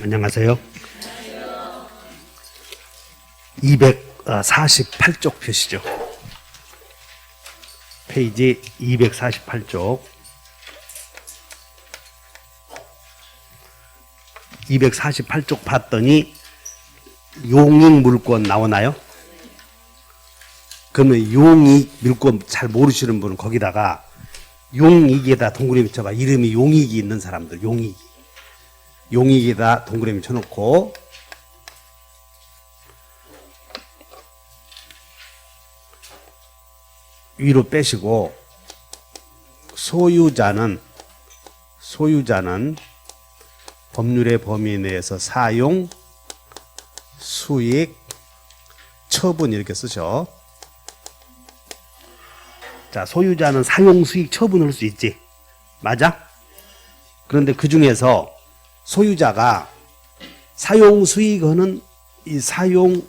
안녕하세요. 248쪽 표시죠. 페이지 248쪽. 248쪽 봤더니 용익 물권 나오나요? 그러면 용익 물권 잘 모르시는 분은 거기다가 용익에다 동그라미 쳐봐. 이름이 용익이 있는 사람들, 용익에다 동그라미 쳐놓고 위로 빼시고 소유자는 법률의 범위 내에서 사용, 수익, 처분 이렇게 쓰셔. 자, 소유자는 사용, 수익, 처분을 할 수 있지. 맞아? 그런데 그 중에서 소유자가 사용, 수익하는 이 사용,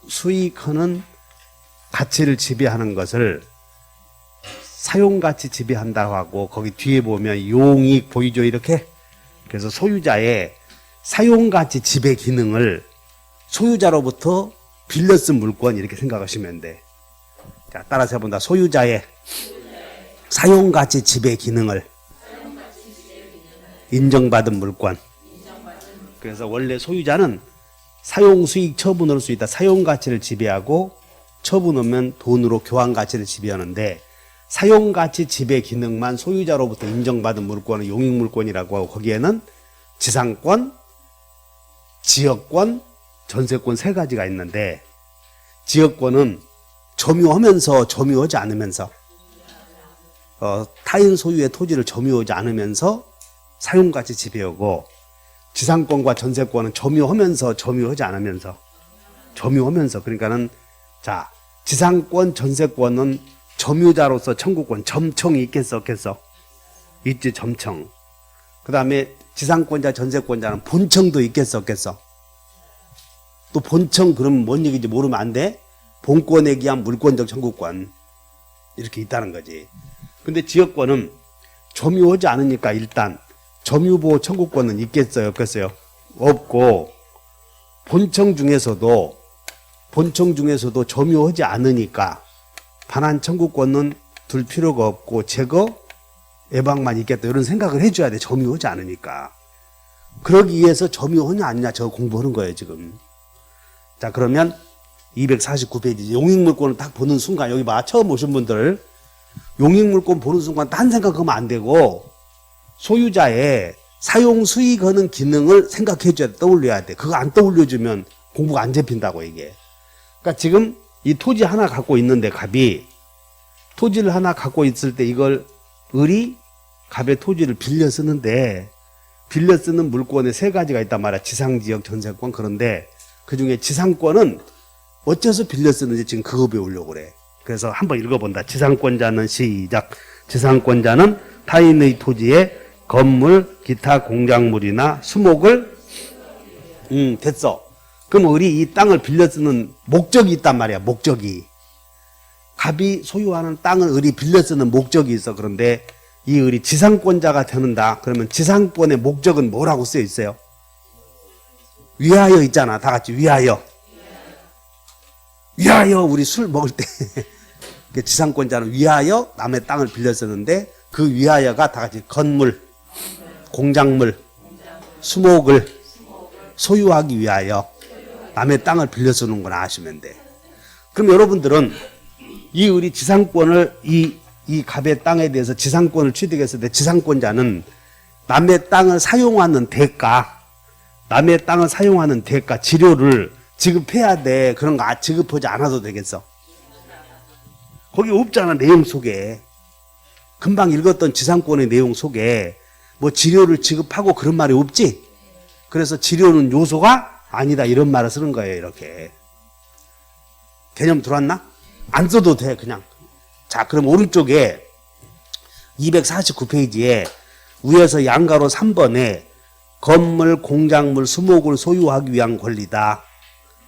수익하는 가치를 지배하는 것을 사용가치 지배한다고 하고 거기 뒤에 보면 용익 보이죠? 이렇게. 그래서 소유자의 사용가치 지배 기능을 소유자로부터 빌려 쓴 물권 이렇게 생각하시면 돼. 자, 따라서 해본다. 소유자의 사용가치 지배 기능을 인정받은 물권. 그래서 원래 소유자는 사용, 수익, 처분을 할 수 있다. 사용가치를 지배하고 처분하면 돈으로 교환가치를 지배하는데 사용가치 지배 기능만 소유자로부터 인정받은 물권은 용익물권이라고 하고 거기에는 지상권, 지역권, 전세권 세 가지가 있는데 지역권은 점유하면서 점유하지 않으면서 타인 소유의 토지를 점유하지 않으면서 사용가치 지배하고 지상권과 전세권은 점유하면서 점유하지 않으면서 점유하면서 그러니까는 자 지상권 전세권은 점유자로서 청구권 점청이 있겠어 없겠어? 있지. 점청. 그 다음에 지상권자 전세권자는 본청도 있겠어 없겠어? 또 본청 그러면 뭔 얘기인지 모르면 안 돼? 본권에 기한 물권적 청구권 이렇게 있다는 거지. 근데 지역권은 점유하지 않으니까 일단 점유보호 청구권은 있겠어요 없겠어요? 없고 본청 중에서도 점유하지 않으니까 반환 청구권은 둘 필요가 없고 제거 예방만 있겠다 이런 생각을 해줘야 돼. 점유하지 않으니까. 그러기 위해서 점유하냐 아니냐 저거 공부하는 거예요 지금. 자, 그러면 249페이지 용익물권을 딱 보는 순간 여기 봐. 처음 오신 분들 용익물권 보는 순간 딴 생각하면 안 되고 소유자의 사용 수익하는 기능을 생각해줘야 돼. 떠올려야 돼. 그거 안 떠올려주면 공부가 안 잡힌다고 이게. 그러니까 지금 이 토지 하나 갖고 있는데 갑이 토지를 하나 갖고 있을 때 이걸 을이 갑의 토지를 빌려 쓰는데 빌려 쓰는 물권에 세 가지가 있단 말이야. 지상지역 전세권. 그런데 그중에 지상권은 어째서 빌려 쓰는지 지금 그거 배우려고 그래. 그래서 한번 읽어본다. 지상권자는 시작. 지상권자는 타인의 토지에 건물, 기타 공작물이나 수목을 됐어. 그럼 을이 이 땅을 빌려 쓰는 목적이 있단 말이야. 목적이. 갑이 소유하는 땅을 을이 빌려 쓰는 목적이 있어. 그런데 이 을이 지상권자가 되는다. 그러면 지상권의 목적은 뭐라고 쓰여 있어요? 위하여 있잖아. 다 같이 위하여. 위하여 우리 술 먹을 때 지상권자는 위하여 남의 땅을 빌려 쓰는데 그 위하여가 다 같이 건물, 공작물, 수목을 소유하기 위하여 남의 땅을 빌려 쓰는 걸 아시면 돼. 그럼 여러분들은 이 우리 지상권을 이 갑의 땅에 대해서 지상권을 취득했을 때 지상권자는 남의 땅을 사용하는 대가, 지료를 지급해야 돼. 그런 거 지급하지 않아도 되겠어? 거기 없잖아. 내용 속에. 금방 읽었던 지상권의 내용 속에 뭐 지료를 지급하고 그런 말이 없지? 그래서 지료는 요소가 아니다 이런 말을 쓰는 거예요. 이렇게. 개념 들어왔나? 안 써도 돼 그냥. 자, 그럼 오른쪽에 249페이지에 위에서 양가로 3번에 건물, 공작물, 수목을 소유하기 위한 권리다.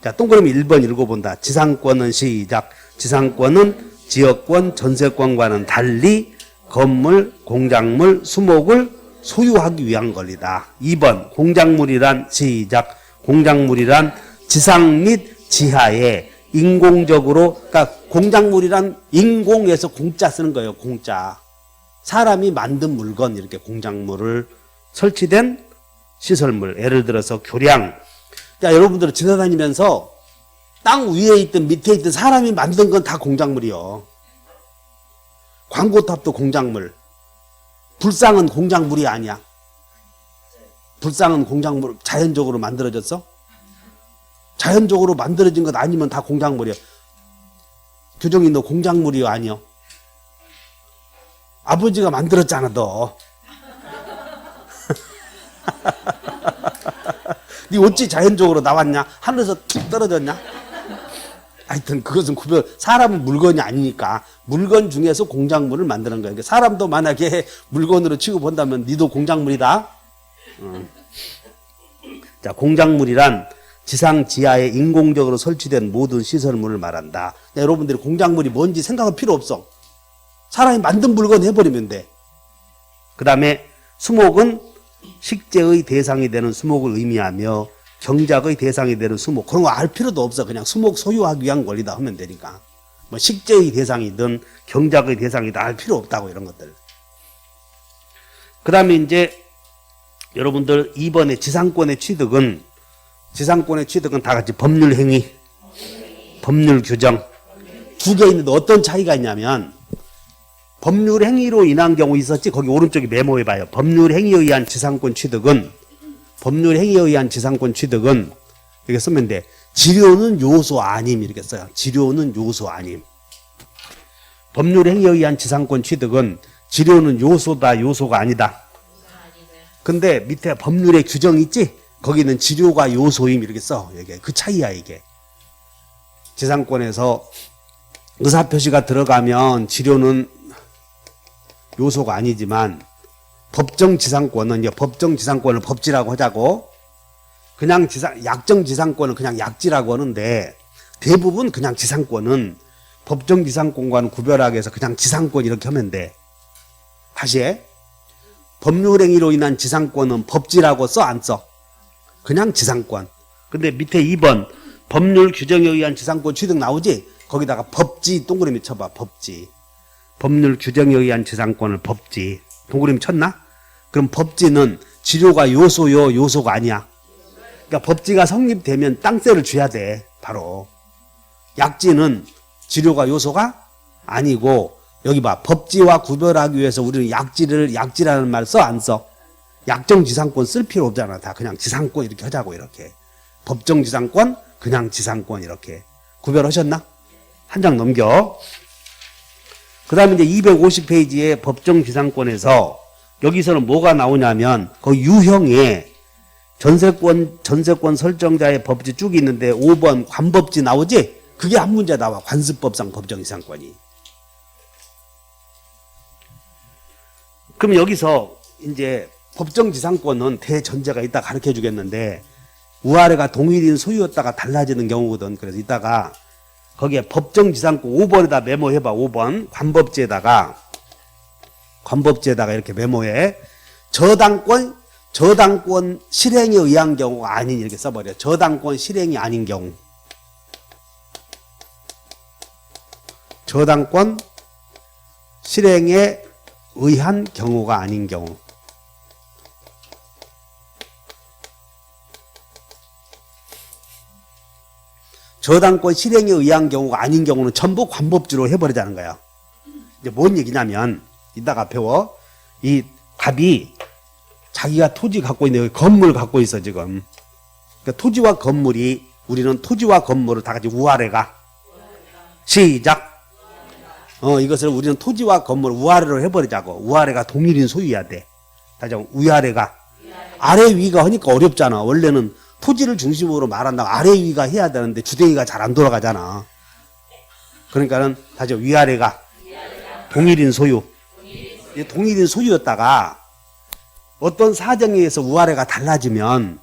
자, 동그라미 1번 읽어본다. 지상권은 시작. 지상권은 지역권, 전세권과는 달리 건물, 공작물, 수목을 소유하기 위한 권리다. 2번 공작물이란 시작. 공작물이란 지상 및 지하에 인공적으로, 그러니까 공작물이란 인공에서 공짜 쓰는 거예요. 공짜. 사람이 만든 물건, 이렇게 공작물을 설치된 시설물. 예를 들어서 교량. 자, 여러분들은 지나다니면서 땅 위에 있든 밑에 있든 사람이 만든 건 다 공작물이요. 광고탑도 공작물. 불상은 공작물이 아니야. 불상은 공작물, 자연적으로 만들어졌어? 자연적으로 만들어진 것 아니면 다 공작물이야. 규정이 너 공작물이요, 아니요? 아버지가 만들었잖아, 너. 네 어찌 자연적으로 나왔냐? 하늘에서 툭 떨어졌냐? 하여튼 그것은 구별, 사람은 물건이 아니니까 물건 중에서 공작물을 만드는 거예요. 사람도 만약에 물건으로 취급한다면 니도 공작물이다. 자, 공작물이란 지상 지하에 인공적으로 설치된 모든 시설물을 말한다. 자, 여러분들이 공작물이 뭔지 생각할 필요 없어. 사람이 만든 물건 해버리면 돼. 그 다음에 수목은 식재의 대상이 되는 수목을 의미하며 경작의 대상이 되는 수목, 그런 거 알 필요도 없어. 그냥 수목 소유하기 위한 권리다 하면 되니까. 뭐 식재의 대상이든 경작의 대상이든 알 필요 없다고, 이런 것들. 그 다음에 이제 여러분들 2번에 지상권의 취득은 다 같이 법률 행위, 법률 규정 두 개 있는데 어떤 차이가 있냐면, 법률 행위로 인한 경우 있었지. 거기 오른쪽에 메모해 봐요. 법률 행위에 의한 지상권 취득은 이렇게 쓰면 돼. 지료는 요소 아님, 이렇게 써요. 지료는 요소 아님. 법률 행위에 의한 지상권 취득은 지료는 요소다, 요소가 아니다. 근데 밑에 법률의 규정 있지? 거기는 지료가 요소임, 이렇게 써. 이게 그 차이야, 이게. 지상권에서 의사표시가 들어가면 지료는 요소가 아니지만, 법정 지상권은, 이제 법정 지상권을 법지라고 하자고, 그냥 약정 지상권은 그냥 약지라고 하는데, 대부분 그냥 지상권은 법정 지상권과는 구별하기 위해서 그냥 지상권 이렇게 하면 돼. 다시 해. 법률행위로 인한 지상권은 법지라고 써, 안 써? 그냥 지상권. 근데 밑에 2번 법률 규정에 의한 지상권 취득 나오지? 거기다가 법지 동그라미 쳐봐. 법지. 법률 규정에 의한 지상권을 법지. 동그라미 쳤나? 그럼 법지는 지료가 요소요, 요소가 아니야. 그러니까 법지가 성립되면 땅세를 줘야 돼. 바로. 약지는 지료가 요소가 아니고, 여기 봐. 법지와 구별하기 위해서 우리는 약지라는 말 써, 안 써? 약정 지상권 쓸 필요 없잖아. 다 그냥 지상권 이렇게 하자고, 이렇게. 법정 지상권, 그냥 지상권 이렇게. 구별하셨나? 한 장 넘겨. 그 다음에 이제 250페이지에 법정 지상권에서 여기서는 뭐가 나오냐면, 그 유형에 전세권 설정자의 법지 쭉 있는데 5번 관법지 나오지? 그게 한 문제 나와. 관습법상 법정 지상권이. 그럼 여기서 이제 법정 지상권은 대전제가 이따 가르쳐 주겠는데, 우아래가 동일인 소유였다가 달라지는 경우거든. 그래서 이따가 거기에 법정 지상권 5번에다 메모해봐. 5번 관법지에다가 이렇게 메모해. 저당권 실행에 의한 경우가 아닌, 이렇게 써버려. 저당권 실행이 아닌 경우. 저당권 실행에 의한 경우가 아닌 경우. 저당권 실행에 의한 경우가 아닌 경우는 전부 관법지로 해버리자는 거야. 이제 뭔 얘기냐면, 이따가 배워. 이 갑이 자기가 토지 갖고 있는데 건물 갖고 있어, 지금. 그러니까 토지와 건물이, 우리는 토지와 건물을 다 같이 우아래가. 시작. 이것을 우리는 토지와 건물 우아래로 해버리자고. 우아래가 동일인 소유해야 돼. 다시 한번, 우아래가. 아래 위가 하니까 어렵잖아. 원래는 토지를 중심으로 말한다고 아래 위가 해야 되는데 주댕이가 잘 안 돌아가잖아. 그러니까는 다시 위아래가 동일인 소유. 동일인 소유였다가 어떤 사정에 의해서 우아래가 달라지면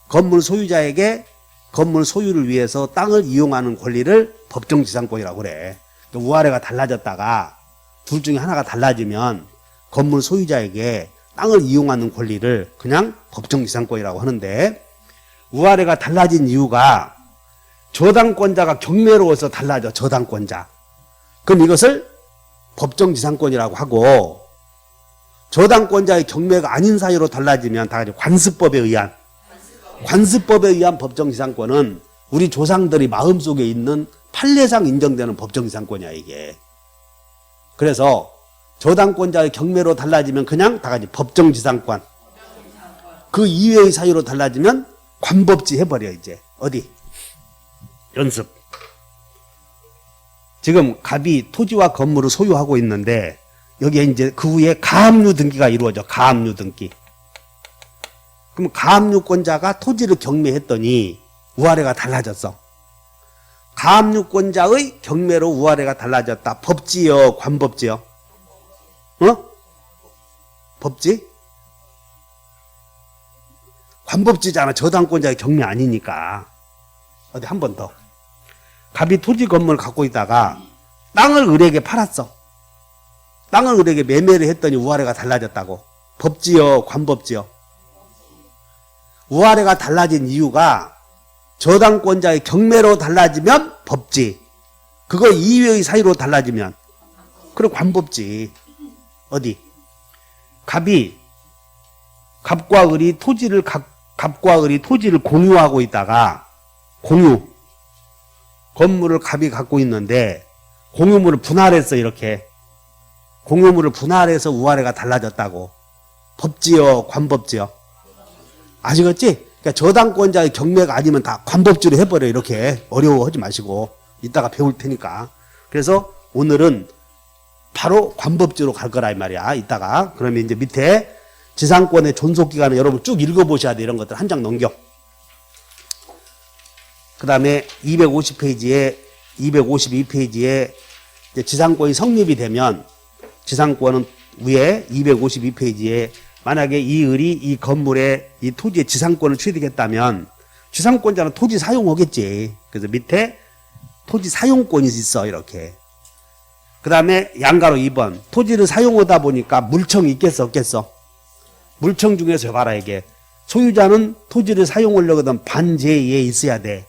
건물 소유자에게 건물 소유를 위해서 땅을 이용하는 권리를 법정지상권이라고 그래. 그러니까 우아래가 달라졌다가 둘 중에 하나가 달라지면 건물 소유자에게 땅을 이용하는 권리를 그냥 법정지상권이라고 하는데, 위아래가 달라진 이유가 저당권자가 경매로워서 달라져. 저당권자. 그럼 이것을 법정지상권이라고 하고, 저당권자의 경매가 아닌 사유로 달라지면 다 같이 관습법에 의한 법정지상권은 우리 조상들이 마음속에 있는 판례상 인정되는 법정지상권이야 이게. 그래서 저당권자의 경매로 달라지면 그냥 다 같이 법정지상권. 그 이외의 사유로 달라지면 관법지 해버려 이제. 어디? 연습. 지금 갑이 토지와 건물을 소유하고 있는데 여기에 이제 그 후에 가압류 등기가 이루어져. 가압류 등기. 그럼 가압류권자가 토지를 경매했더니 위아래가 달라졌어. 가압류권자의 경매로 위아래가 달라졌다. 법지요, 관법지요? 법지? 관법지잖아. 저당권자의 경매 아니니까. 어디 한 번 더. 갑이 토지 건물을 갖고 있다가 땅을 을에게 팔았어. 땅을 을에게 매매를 했더니 위아래가 달라졌다고. 법지요, 관법지요? 위아래가 달라진 이유가 저당권자의 경매로 달라지면 법지. 그거 이외의 사유로 달라지면 그래 관법지. 어디? 갑과 을이 토지를 공유하고 있다가 건물을 갑이 갖고 있는데 공유물을 분할했어. 이렇게 공유물을 분할해서 위아래가 달라졌다고. 법지요, 관법지요? 아시겠지? 그러니까 저당권자의 경매가 아니면 다 관법지로 해버려. 이렇게 어려워하지 마시고 이따가 배울 테니까. 그래서 오늘은 바로 관법지로 갈 거라 이 말이야. 이따가. 그러면 이제 밑에 지상권의 존속기간을 여러분 쭉 읽어보셔야 돼. 이런 것들 한 장 넘겨. 그 다음에 250페이지에 252페이지에 이제 지상권이 성립이 되면 지상권은 위에 252페이지에 만약에 이 을이 이 건물에 이 토지의 지상권을 취득했다면 지상권자는 토지 사용하겠지. 그래서 밑에 토지 사용권이 있어. 이렇게. 그 다음에 양가로 2번 토지를 사용하다 보니까 물청이 있겠어 없겠어? 물청 중에서 봐라. 이게 소유자는 토지를 사용하려거든 반제에 있어야 돼.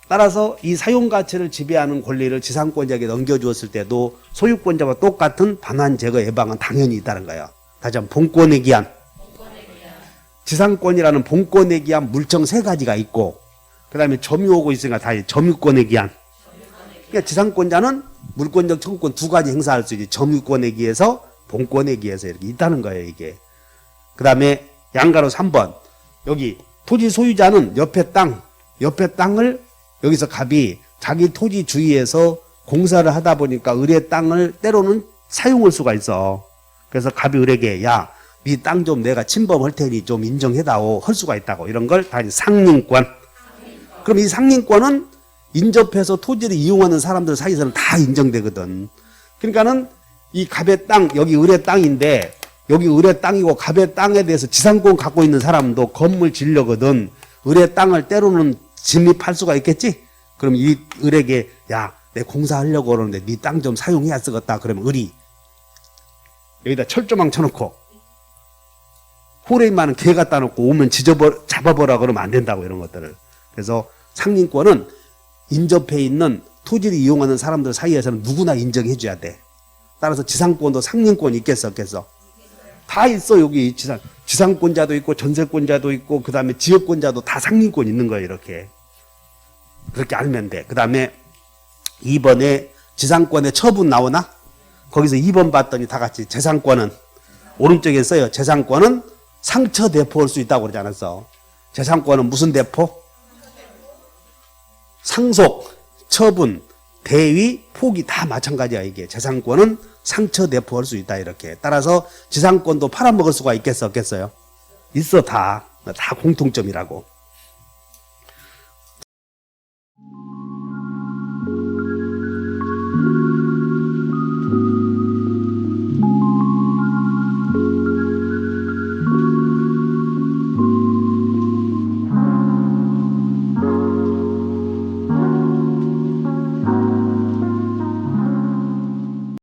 따라서 이 사용가치를 지배하는 권리를 지상권자에게 넘겨주었을 때도 소유권자와 똑같은 반환 제거 예방은 당연히 있다는 거예요. 다시 한번 본권에 기한 지상권이라는 본권에 기한 물청 세 가지가 있고 그 다음에 점유하고 있으니까 다 점유권에 기한. 그러니까 지상권자는 물권적 청구권 두 가지 행사할 수 있지. 점유권에 기해서 본권에 기해서 이렇게 있다는 거예요. 이게. 그 다음에 양가로 3번 여기 토지 소유자는 옆에 땅을 여기서 갑이 자기 토지 주위에서 공사를 하다 보니까 을의 땅을 때로는 사용할 수가 있어. 그래서 갑이 을에게 야, 네 땅 좀 내가 침범할 테니 좀 인정해다오 할 수가 있다고. 이런 걸 다 상린권. 그럼 이 상린권은 인접해서 토지를 이용하는 사람들 사이에서는 다 인정되거든. 그러니까는 이 갑의 땅, 여기 을의 땅인데 여기 을의 땅이고 갑의 땅에 대해서 지상권 갖고 있는 사람도 건물 지으려거든 을의 땅을 때로는 진입할 수가 있겠지? 그럼 이 을에게 야, 내 공사하려고 그러는데 네 땅 좀 사용해야 쓰겠다. 그러면 을이 여기다 철조망 쳐놓고 호레이만은 개 갖다 놓고 오면 잡아보라 그러면 안 된다고. 이런 것들을. 그래서 상린권은 인접해 있는 토지를 이용하는 사람들 사이에서는 누구나 인정해 줘야 돼. 따라서 지상권도 상린권이 있겠어 없겠어? 다 있어. 여기 지상권자도 있고 전세권자도 있고 그 다음에 지역권자도 다 상린권 있는 거예요. 이렇게. 그렇게 알면 돼. 그 다음에 2번에 지상권의 처분 나오나? 거기서 2번 봤더니 다 같이 재산권은 오른쪽에 써요. 재산권은 상처 대포할 수 있다고 그러지 않았어? 재산권은 무슨 대포? 상속, 처분, 대위, 포기 다 마찬가지야. 이게 재산권은 상처 대포할 수 있다. 이렇게. 따라서 지상권도 팔아먹을 수가 있겠어 없겠어요? 있어. 다 공통점이라고.